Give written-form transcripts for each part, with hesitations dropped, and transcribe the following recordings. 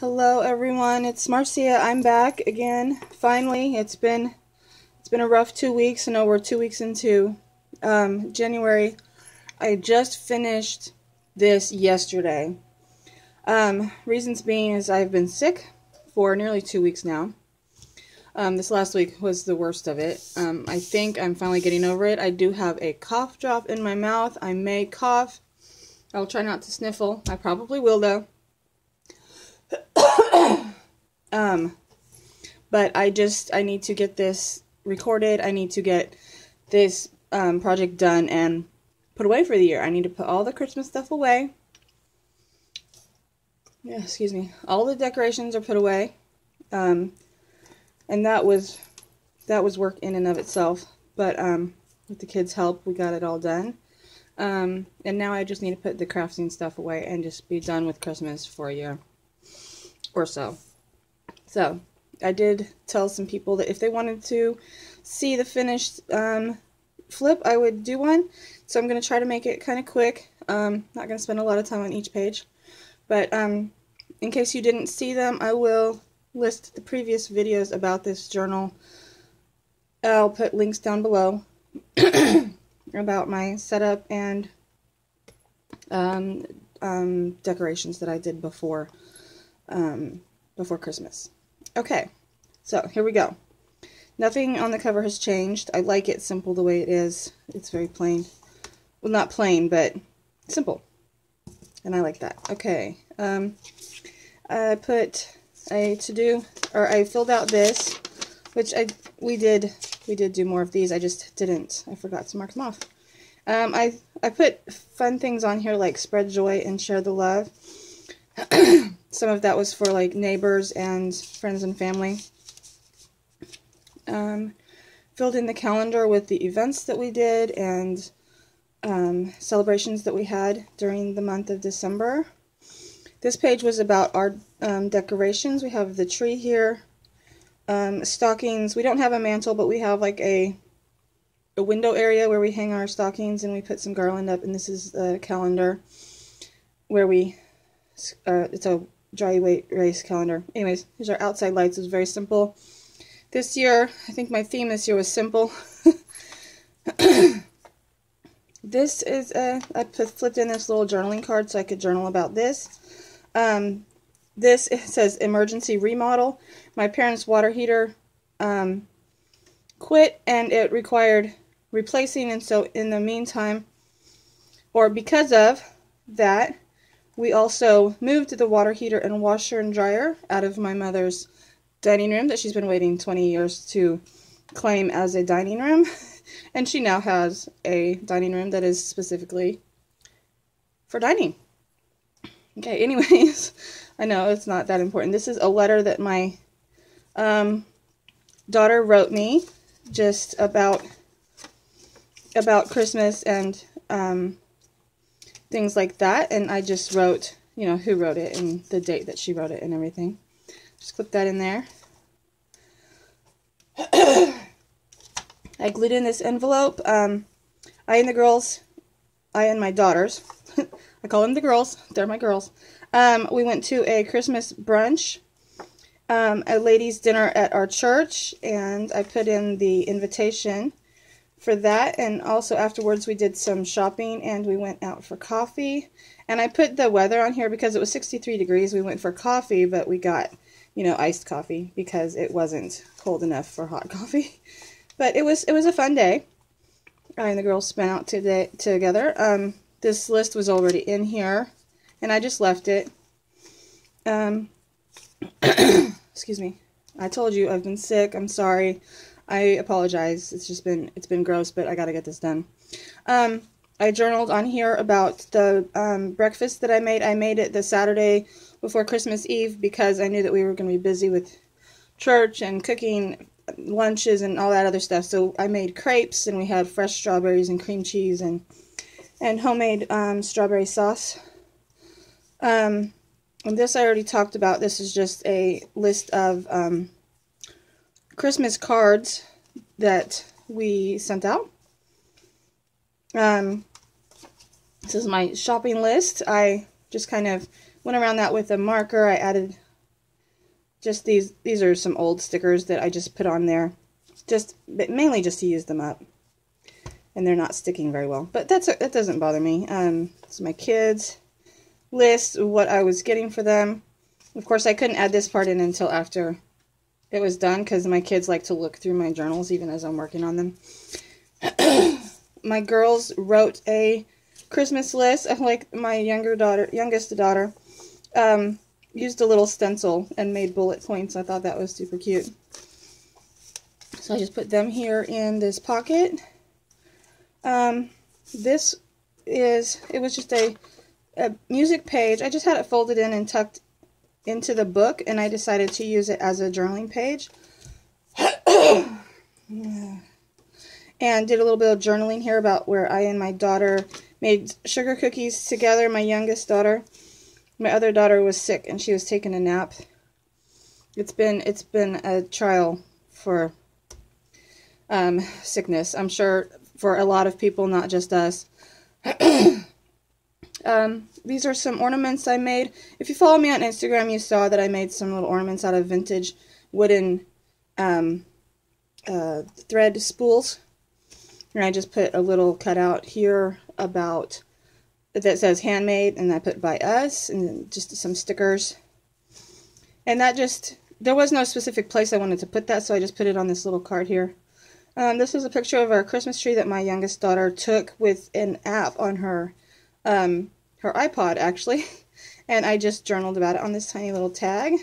Hello everyone, it's Marcia. I'm back again. Finally, it's been a rough 2 weeks. I know we're 2 weeks into January. I just finished this yesterday. Reasons being is I've been sick for nearly 2 weeks now. This last week was the worst of it. I think I'm finally getting over it. I do have a cough drop in my mouth. I may cough. I'll try not to sniffle. I probably will though. But I need to get this recorded. I need to get this project done and put away for the year. I need to put all the Christmas stuff away. Yeah, excuse me. All the decorations are put away. And that was work in and of itself. But with the kids' help, we got it all done. And now I just need to put the crafting stuff away and just be done with Christmas for a year or so. So I did tell some people that if they wanted to see the finished flip, I would do one. So I'm going to try to make it kind of quick. Not going to spend a lot of time on each page. But in case you didn't see them, I will list the previous videos about this journal. I'll put links down below about my setup and decorations that I did before Christmas. Okay, so here we go. Nothing on the cover has changed. I like it simple the way it is. It's very plain. Well, not plain, but simple. And I like that. Okay, I put a to-do, or I filled out this, which we did do more of these. I just didn't. I forgot to mark them off. I put fun things on here like spread joy and share the love. Some of that was for like neighbors and friends and family. Filled in the calendar with the events that we did and celebrations that we had during the month of December. This page was about our decorations. We have the tree here, stockings. We don't have a mantle, but we have like a window area where we hang our stockings, and we put some garland up. And this is the calendar where it's a dry weight race calendar. Anyways, here's our outside lights. It was very simple. This year, I think my theme this year was simple. This is I flipped in this little journaling card so I could journal about this. This, it says emergency remodel. My parents' water heater quit and it required replacing, and so in the meantime, or because of that, we also moved the water heater and washer and dryer out of my mother's dining room that she's been waiting 20 years to claim as a dining room. And she now has a dining room that is specifically for dining. Okay, anyways, I know it's not that important. This is a letter that my daughter wrote me just about Christmas and things like that, and I just wrote, you know, who wrote it and the date that she wrote it and everything. Just clip that in there. I glued in this envelope. I and my daughters, I call them the girls, they're my girls. We went to a Christmas brunch, a ladies' dinner at our church, and I put in the invitation for that, and also afterwards we did some shopping and we went out for coffee. And I put the weather on here because it was 63 degrees. We went for coffee, but we got, you know, iced coffee because it wasn't cold enough for hot coffee. But it was a fun day. I and the girls spent out together. This list was already in here, and I just left it. Excuse me. I told you I've been sick. I'm sorry. I apologize. It's been gross, but I gotta get this done. I journaled on here about the breakfast that I made. I made it the Saturday before Christmas Eve because I knew that we were going to be busy with church and cooking lunches and all that other stuff. So I made crepes, and we had fresh strawberries and cream cheese and homemade strawberry sauce. And this I already talked about. This is just a list of Christmas cards that we sent out. This is my shopping list. I just kind of went around that with a marker. I added just these are some old stickers that I just put on there, but mainly just to use them up. And they're not sticking very well, but that doesn't bother me. It's my kids' list of what I was getting for them. Of course, I couldn't add this part in until after it was done because my kids like to look through my journals even as I'm working on them. My girls wrote a Christmas list. Like my youngest daughter, used a little stencil and made bullet points. I thought that was super cute. So I just put them here in this pocket. It was just a music page. I just had it folded in and tucked into the book, and I decided to use it as a journaling page. And did a little bit of journaling here about where I and my daughter made sugar cookies together. My youngest daughter. My other daughter was sick and she was taking a nap. It's been a trial for sickness. I'm sure for a lot of people, not just us. These are some ornaments I made. If you follow me on Instagram, you saw that I made some little ornaments out of vintage wooden thread spools. And I just put a little cutout here about that says handmade, and I put by us, and then just some stickers. And there was no specific place I wanted to put that, so I just put it on this little card here. This is a picture of our Christmas tree that my youngest daughter took with an app on her iPod, actually. And I just journaled about it on this tiny little tag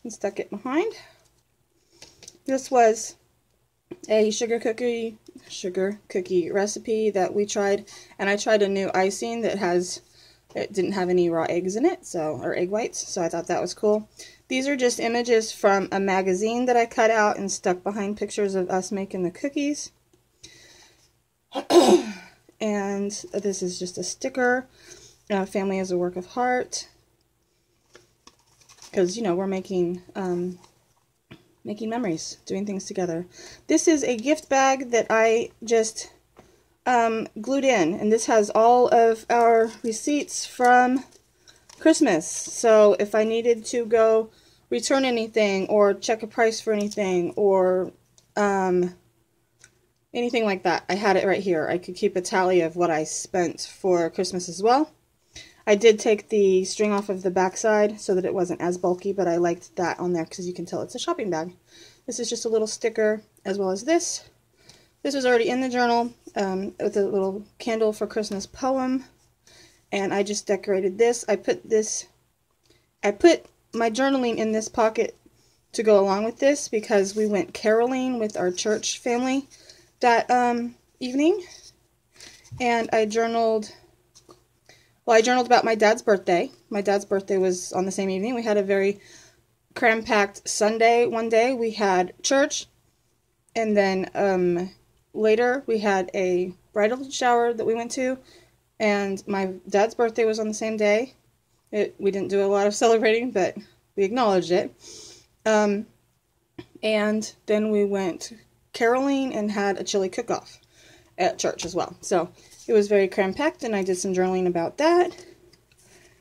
and stuck it behind. This was a sugar cookie recipe that we tried, and I tried a new icing that it didn't have any raw eggs in it, or egg whites, so I thought that was cool. These are just images from a magazine that I cut out and stuck behind pictures of us making the cookies. And this is just a sticker. Family is a work of art. Because, we're making memories, doing things together. This is a gift bag that I just glued in, and this has all of our receipts from Christmas. So if I needed to go return anything or check a price for anything or anything like that, I had it right here. I could keep a tally of what I spent for Christmas as well. I did take the string off of the back side so that it wasn't as bulky, but I liked that on there because you can tell it's a shopping bag. This is just a little sticker, as well as this. This was already in the journal with a little candle for Christmas poem, and I just decorated this. I put my journaling in this pocket to go along with this because we went caroling with our church family that evening, and I journaled about my dad's birthday. My dad's birthday was on the same evening. We had a very cram-packed Sunday one day. We had church, and then later we had a bridal shower that we went to, and my dad's birthday was on the same day. We didn't do a lot of celebrating, but we acknowledged it. And then we went caroling and had a chili cook-off at church as well. So it was very cram-packed, and I did some journaling about that.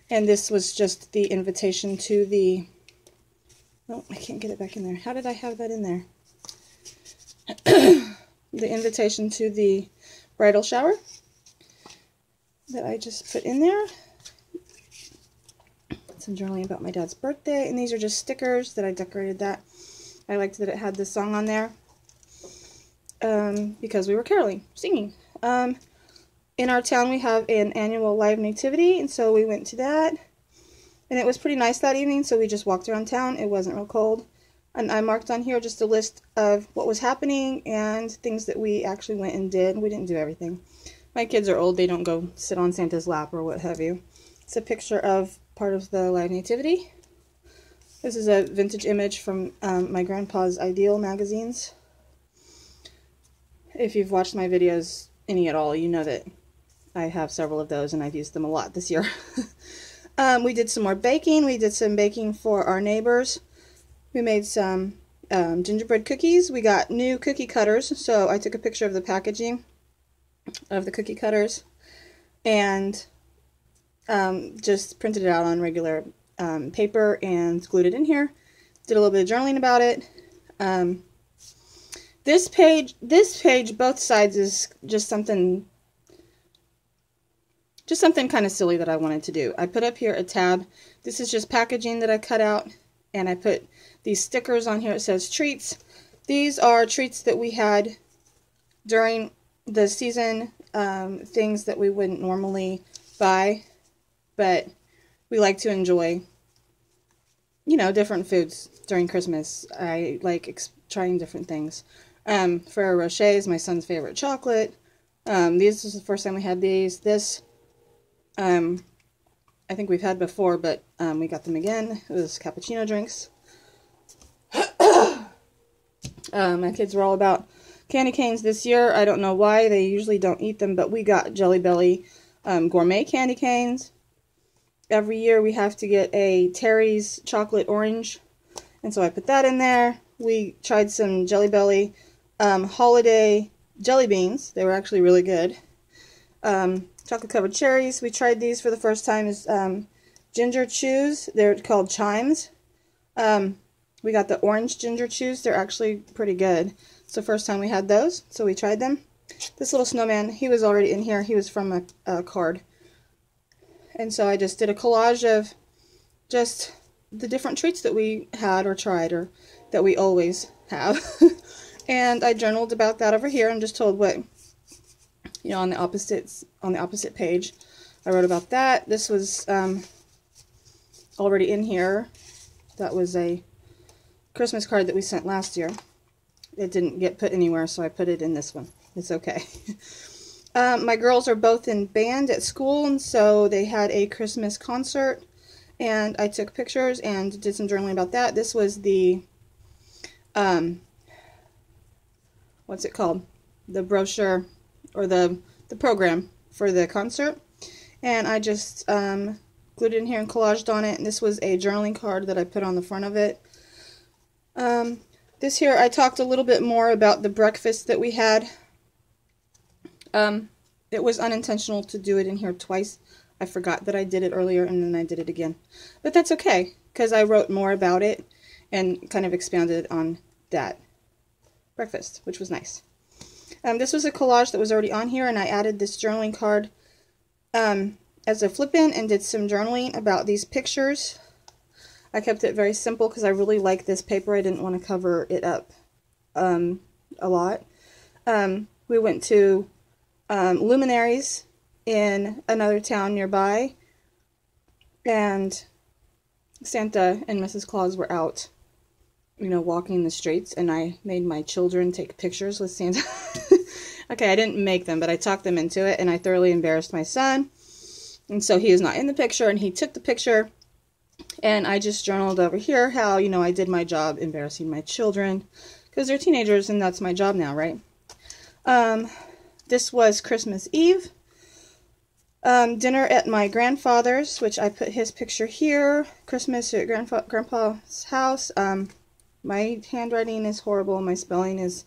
And this was just the invitation to the... Oh, I can't get it back in there. How did I have that in there? The invitation to the bridal shower that I just put in there. Some journaling about my dad's birthday. And these are just stickers that I decorated that. I liked that it had this song on there. Because we were caroling, singing. In our town we have an annual live nativity, and so we went to that. And it was pretty nice that evening, so we just walked around town. It wasn't real cold. And I marked on here just a list of what was happening and things that we actually went and did. We didn't do everything. My kids are old. They don't go sit on Santa's lap or what have you. It's a picture of part of the live nativity. This is a vintage image from my grandpa's Ideal magazines. If you've watched my videos, any at all, you know that I have several of those and I've used them a lot this year. We did some more baking. We did some baking for our neighbors. We made some gingerbread cookies. We got new cookie cutters, so I took a picture of the packaging of the cookie cutters and just printed it out on regular paper and glued it in here. Did a little bit of journaling about it. This page, both sides is just something kind of silly that I wanted to do. I put up here a tab. This is just packaging that I cut out, and I put these stickers on here. It says treats. These are treats that we had during the season, things that we wouldn't normally buy, but we like to enjoy, you know, different foods during Christmas. I like trying different things. Ferrero Rocher is my son's favorite chocolate. This is the first time we had these. This, I think we've had before, but we got them again. It was cappuccino drinks. My kids were all about candy canes this year. I don't know why. They usually don't eat them, but we got Jelly Belly gourmet candy canes. Every year we have to get a Terry's chocolate orange, and so I put that in there. We tried some Jelly Belly holiday jelly beans. They were actually really good. Chocolate covered cherries. We tried these for the first time as ginger chews. They're called chimes. We got the orange ginger chews. They're actually pretty good. It's the first time we had those, so we tried them. This little snowman, he was already in here. He was from a card. And so I just did a collage of just the different treats that we had or tried or that we always have. And I journaled about that over here and just told what, you know, on the opposite page. I wrote about that. This was already in here. That was a Christmas card that we sent last year. It didn't get put anywhere, so I put it in this one. It's okay. My girls are both in band at school, and so they had a Christmas concert, and I took pictures and did some journaling about that. This was the, what's it called? The brochure, or the program for the concert, and I just glued it in here and collaged on it, and this was a journaling card that I put on the front of it. This here, I talked a little bit more about the breakfast that we had. It was unintentional to do it in here twice. I forgot that I did it earlier, and then I did it again. But that's okay, because I wrote more about it and kind of expanded on that breakfast, which was nice. This was a collage that was already on here, and I added this journaling card as a flip-in and did some journaling about these pictures. I kept it very simple because I really like this paper. I didn't want to cover it up a lot. We went to Luminaries in another town nearby, and Santa and Mrs. Claus were out, you know, walking the streets, and I made my children take pictures with Santa. Okay, I didn't make them, but I talked them into it, and I thoroughly embarrassed my son, and so he was not in the picture, and he took the picture, and I just journaled over here how, you know, I did my job embarrassing my children, because they're teenagers, and that's my job now, right? This was Christmas Eve. Dinner at my grandfather's, which I put his picture here. Christmas at Grandpa's house. My handwriting is horrible. My spelling is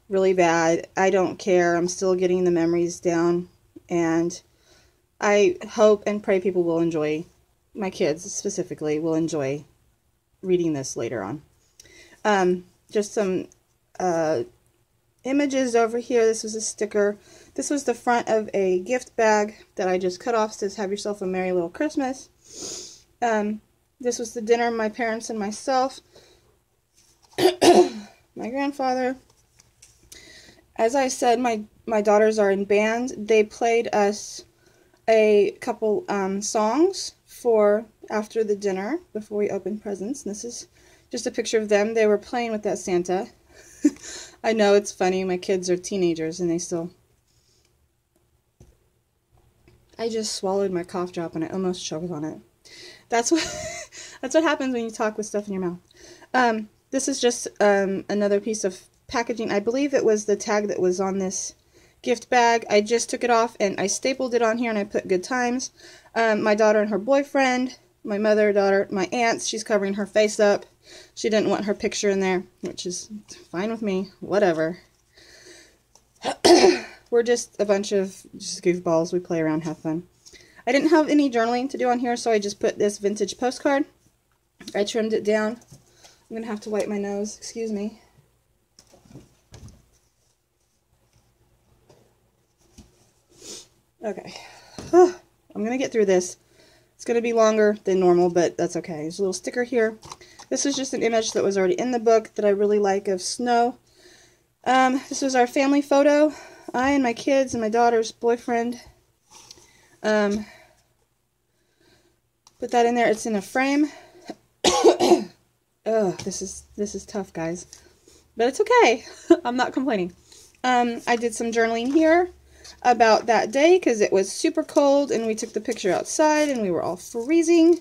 really bad. I don't care. I'm still getting the memories down. And I hope and pray people will enjoy, my kids specifically, will enjoy reading this later on. Just some images over here. This was a sticker. This was the front of a gift bag that I just cut off. It says, "Have yourself a merry little Christmas." This was the dinner, my parents and myself. My grandfather. As I said, my daughters are in band. They played us a couple songs for after the dinner, before we opened presents. And this is just a picture of them. They were playing with that Santa. I know, it's funny. My kids are teenagers and they still... I just swallowed my cough drop and I almost choked on it. That's what that's what happens when you talk with stuff in your mouth. This is just another piece of packaging. I believe it was the tag that was on this gift bag. I just took it off and I stapled it on here and I put good times. My daughter and her boyfriend, my mother, daughter, my aunts, she's covering her face up. She didn't want her picture in there, which is fine with me. Whatever. We're just a bunch of just goofballs. We play around, have fun. I didn't have any journaling to do on here, so I just put this vintage postcard. I trimmed it down I'm going to have to wipe my nose. Excuse me. Okay. I'm going to get through this. It's going to be longer than normal, but that's okay. There's a little sticker here. This is just an image that was already in the book that I really like of snow. This was our family photo. I and my kids and my daughter's boyfriend. Put that in there. It's in a frame. Oh, this is tough, guys. But it's okay. I'm not complaining. I did some journaling here about that day because it was super cold and we took the picture outside and we were all freezing.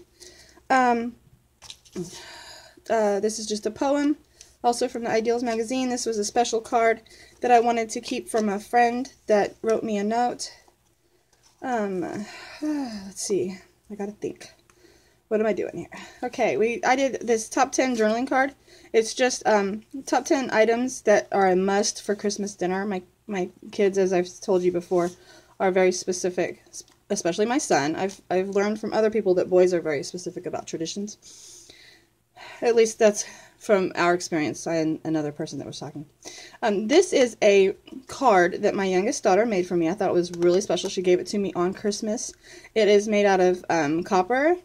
This is just a poem, also from the Ideals magazine. This was a special card that I wanted to keep from a friend that wrote me a note. Let's see. I gotta think. What am I doing here? Okay, I did this top 10 journaling card. It's just top 10 items that are a must for Christmas dinner. My kids, as I've told you before, are very specific, especially my son. I've learned from other people that boys are very specific about traditions. At least that's from our experience. I and another person that was talking. This is a card that my youngest daughter made for me. I thought it was really special. She gave it to me on Christmas. It is made out of copper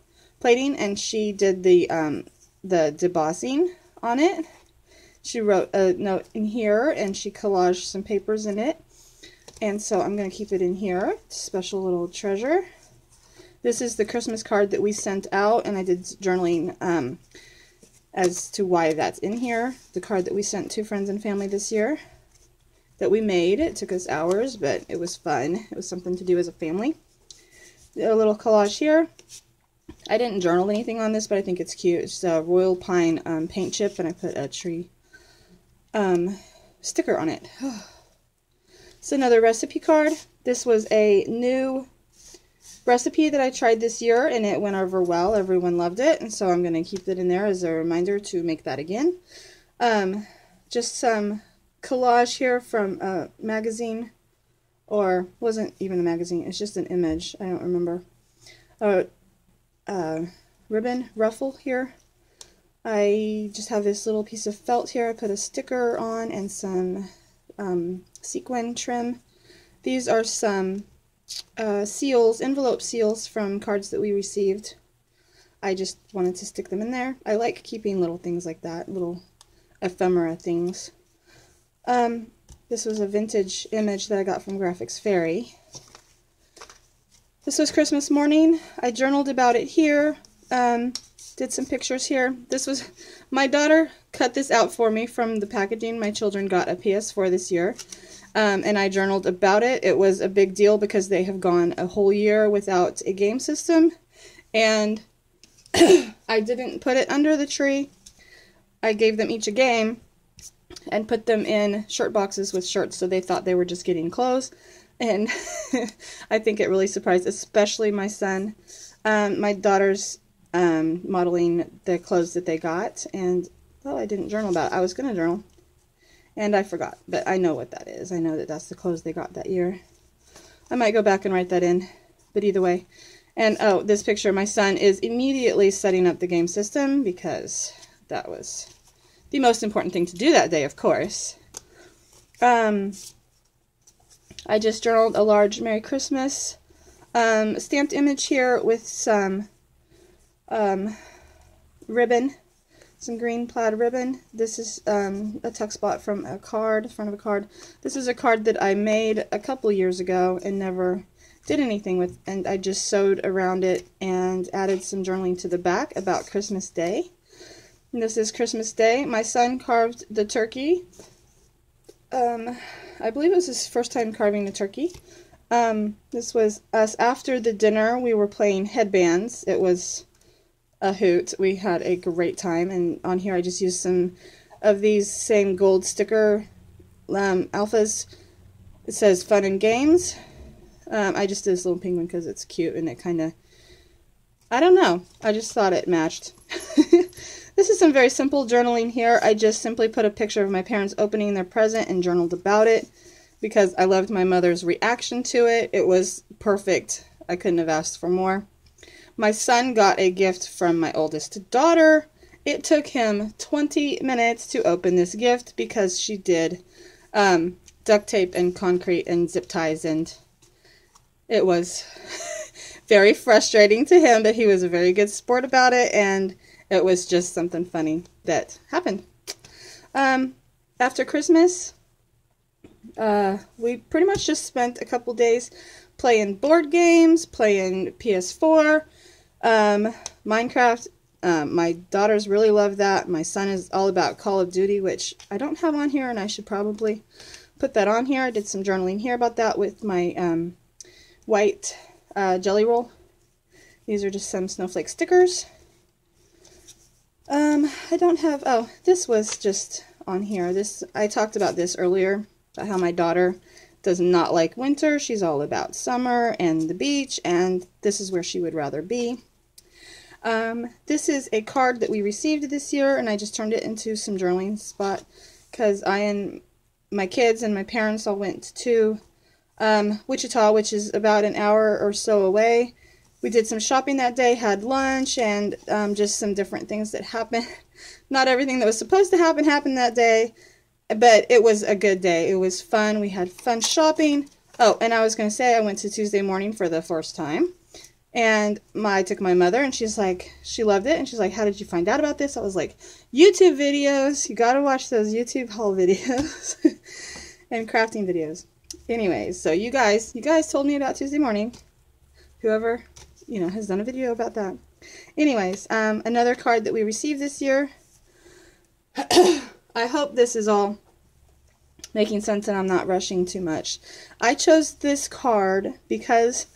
plating, and she did the debossing on it. She wrote a note in here, and she collaged some papers in it. And so I'm going to keep it in here. It's a special little treasure. This is the Christmas card that we sent out, and I did journaling as to why that's in here. The card that we sent to friends and family this year that we made. It took us hours, but it was fun. It was something to do as a family. A little collage here. I didn't journal anything on this, but I think it's cute. It's a Royal Pine paint chip, and I put a tree sticker on it. It's another recipe card. This was a new recipe that I tried this year, and it went over well. Everyone loved it, and so I'm going to keep it in there as a reminder to make that again. Just some collage here from a magazine, or wasn't even a magazine. It's just an image. I don't remember. Ribbon ruffle here. I just have this little piece of felt here. I put a sticker on and some sequin trim. These are some seals, envelope seals from cards that we received. I just wanted to stick them in there. I like keeping little things like that, little ephemera things. This was a vintage image that I got from Graphics Fairy. This was Christmas morning. I journaled about it here. Did some pictures here. This was, my daughter cut this out for me from the packaging. My children got a PS4 this year. And I journaled about it. It was a big deal because they have gone a whole year without a game system. And I didn't put it under the tree. I gave them each a game and put them in shirt boxes with shirts, so they thought they were just getting clothes. And I think it really surprised, especially my son. My daughter's modeling the clothes that they got, and well, I didn't journal about it. I was going to journal, and I forgot, but I know what that is. I know that that's the clothes they got that year. I might go back and write that in, but either way. And oh, this picture, my son is immediately setting up the game system because that was the most important thing to do that day, of course. I just journaled a large Merry Christmas stamped image here with some ribbon, some green plaid ribbon. This is a tuck spot from a card, front of a card. This is a card that I made a couple years ago and never did anything with, and I just sewed around it and added some journaling to the back about Christmas Day. And this is Christmas Day. My son carved the turkey. I believe it was his first time carving a turkey. This was us after the dinner. We were playing headbands. It was a hoot. We had a great time, and on here I just used some of these same gold sticker alphas. It says fun and games. I just did this little penguin because it's cute, and it kind of, I don't know, I just thought it matched. This is some very simple journaling here. I just simply put a picture of my parents opening their present and journaled about it because I loved my mother's reaction to it. It was perfect. I couldn't have asked for more. My son got a gift from my oldest daughter, it took him 20 minutes to open this gift because she did duct tape and concrete and zip ties, and it was very frustrating to him, but he was a very good sport about it, and it was just something funny that happened. After Christmas, we pretty much just spent a couple days playing board games, playing PS4, Minecraft. My daughters really love that. My son is all about Call of Duty, which I don't have on here, and I should probably put that on here. I did some journaling here about that with my white jelly roll. These are just some snowflake stickers. I don't have, oh, this was just on here. I talked about this earlier, about how my daughter does not like winter. She's all about summer and the beach, and this is where she would rather be. This is a card that we received this year, and I just turned it into some journaling spot because I and my kids and my parents all went to Wichita, which is about an hour or so away. We did some shopping that day, had lunch, and just some different things that happened. Not everything that was supposed to happen happened that day, but it was a good day. It was fun. We had fun shopping. Oh, and I was going to say I went to Tuesday morning for the first time. And I took my mother, and she's like, she loved it. And she's like, how did you find out about this? I was like, YouTube videos. You got to watch those YouTube haul videos and crafting videos. Anyways, so you guys told me about Tuesday morning. Whoever, has done a video about that. Anyways, another card that we received this year. I hope this is all making sense and I'm not rushing too much. I chose this card because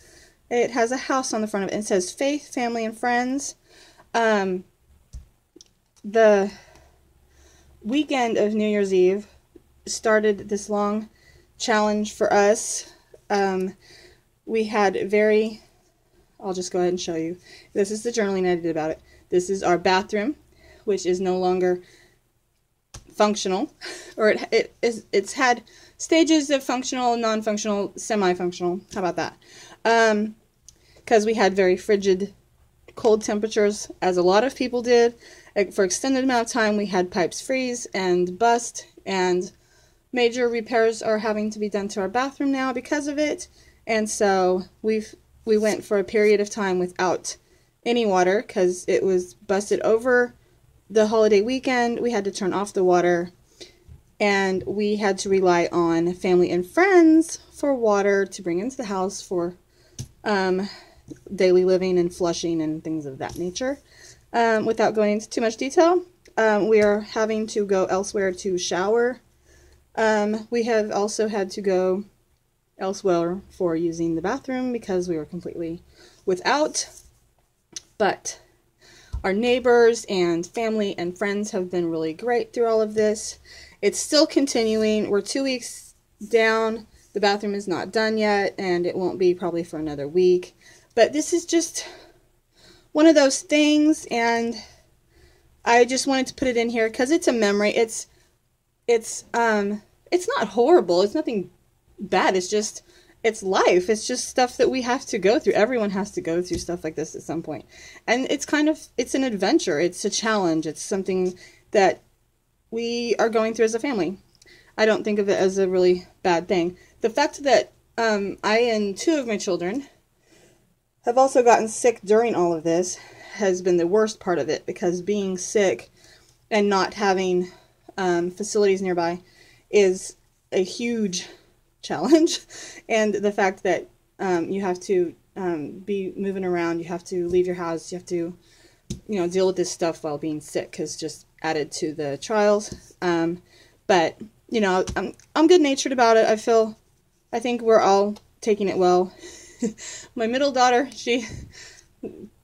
it has a house on the front of it. It says Faith, Family, and Friends. The weekend of New Year's Eve started this long challenge for us. We had I'll just go ahead and show you. This is the journaling I did about it. This is our bathroom, which is no longer functional, or it's had stages of functional, non-functional, semi-functional. How about that? Because we had very frigid cold temperatures, as a lot of people did. For extended amount of time, we had pipes freeze and bust, and major repairs are having to be done to our bathroom now because of it. And so we went for a period of time without any water because it was busted over the holiday weekend. We had to turn off the water, and we had to rely on family and friends for water to bring into the house for daily living and flushing and things of that nature. Without going into too much detail, we are having to go elsewhere to shower. We have also had to go elsewhere for using the bathroom because we were completely without. But our neighbors and family and friends have been really great through all of this. It's still continuing. We're 2 weeks down. The bathroom is not done yet, and it won't be probably for another week. But this is just one of those things, and I just wanted to put it in here because it's a memory. It's not horrible. It's nothing bad. It's life. It's just stuff that we have to go through. Everyone has to go through stuff like this at some point. And it's an adventure. It's a challenge. It's something that we are going through as a family. I don't think of it as a really bad thing. The fact that I and two of my children have also gotten sick during all of this has been the worst part of it, because being sick and not having facilities nearby is a huge challenge. And the fact that you have to be moving around, you have to leave your house, you have to deal with this stuff while being sick has just added to the trials. But I'm good-natured about it. I think we're all taking it well. My middle daughter, she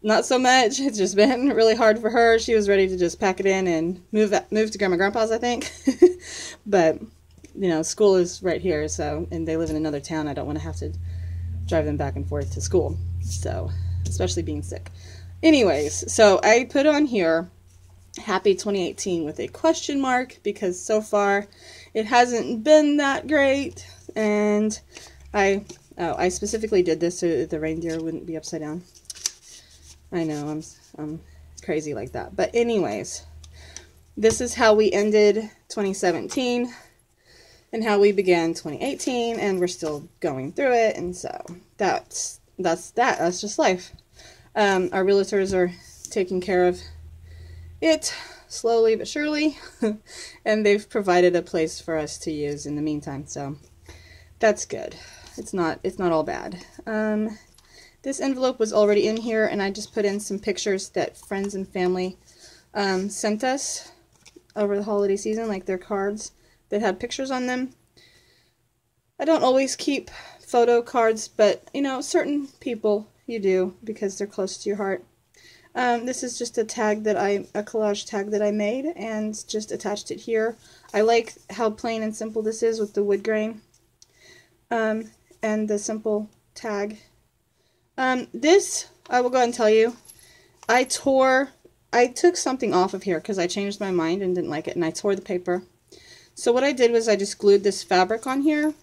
not so much. It's just been really hard for her. She was ready to just pack it in and move to Grandma and Grandpa's, I think. But school is right here, and they live in another town. I don't want to have to drive them back and forth to school, so especially being sick. Anyways, so I put on here Happy 2018 with a question mark, because so far it hasn't been that great, and I specifically did this so that the reindeer wouldn't be upside down. I know, I'm crazy like that. But anyways, this is how we ended 2017 and how we began 2018, and we're still going through it, and so that's just life. Our realtors are taking care of it slowly but surely, and they've provided a place for us to use in the meantime, so that's good. It's not all bad. This envelope was already in here, and I just put in some pictures that friends and family sent us over the holiday season, like their cards that had pictures on them. I don't always keep photo cards, but you know, certain people you do because they're close to your heart. This is just a collage tag that I made and just attached it here. I like how plain and simple this is with the wood grain and the simple tag. This, I will go ahead and tell you, I took something off of here because I changed my mind and didn't like it, and I tore the paper. So what I did was I just glued this fabric on here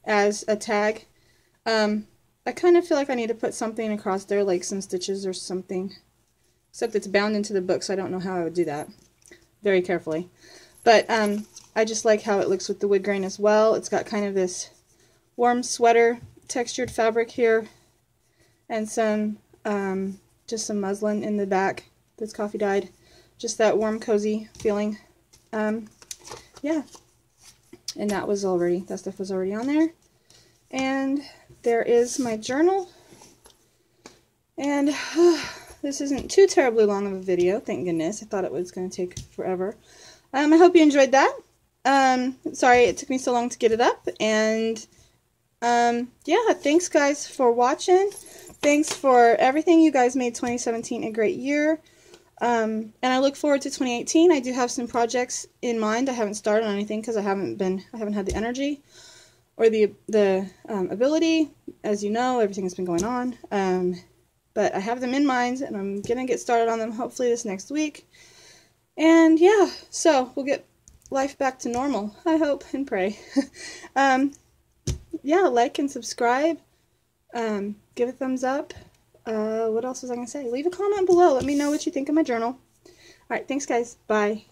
as a tag. I kind of feel like I need to put something across there, like some stitches or something. Except it's bound into the book, so I don't know how I would do that very carefully. But I just like how it looks with the wood grain as well. It's got kind of this warm sweater textured fabric here, and some just some muslin in the back that's coffee dyed. Just that warm, cozy feeling. Yeah. And that stuff was already on there. And there is my journal. And this isn't too terribly long of a video, thank goodness. I thought it was going to take forever. I hope you enjoyed that. Sorry it took me so long to get it up. And yeah, thanks guys for watching. Thanks for everything. You guys made 2017 a great year. And I look forward to 2018. I do have some projects in mind. I haven't started on anything because I haven't had the energy or the ability. As you know, everything has been going on. But I have them in mind, and I'm gonna get started on them hopefully this next week. And yeah, so we'll get life back to normal. I hope and pray. Yeah, like and subscribe. Give a thumbs up. What else was I gonna say? Leave a comment below. Let me know what you think of my journal. Alright, thanks guys. Bye.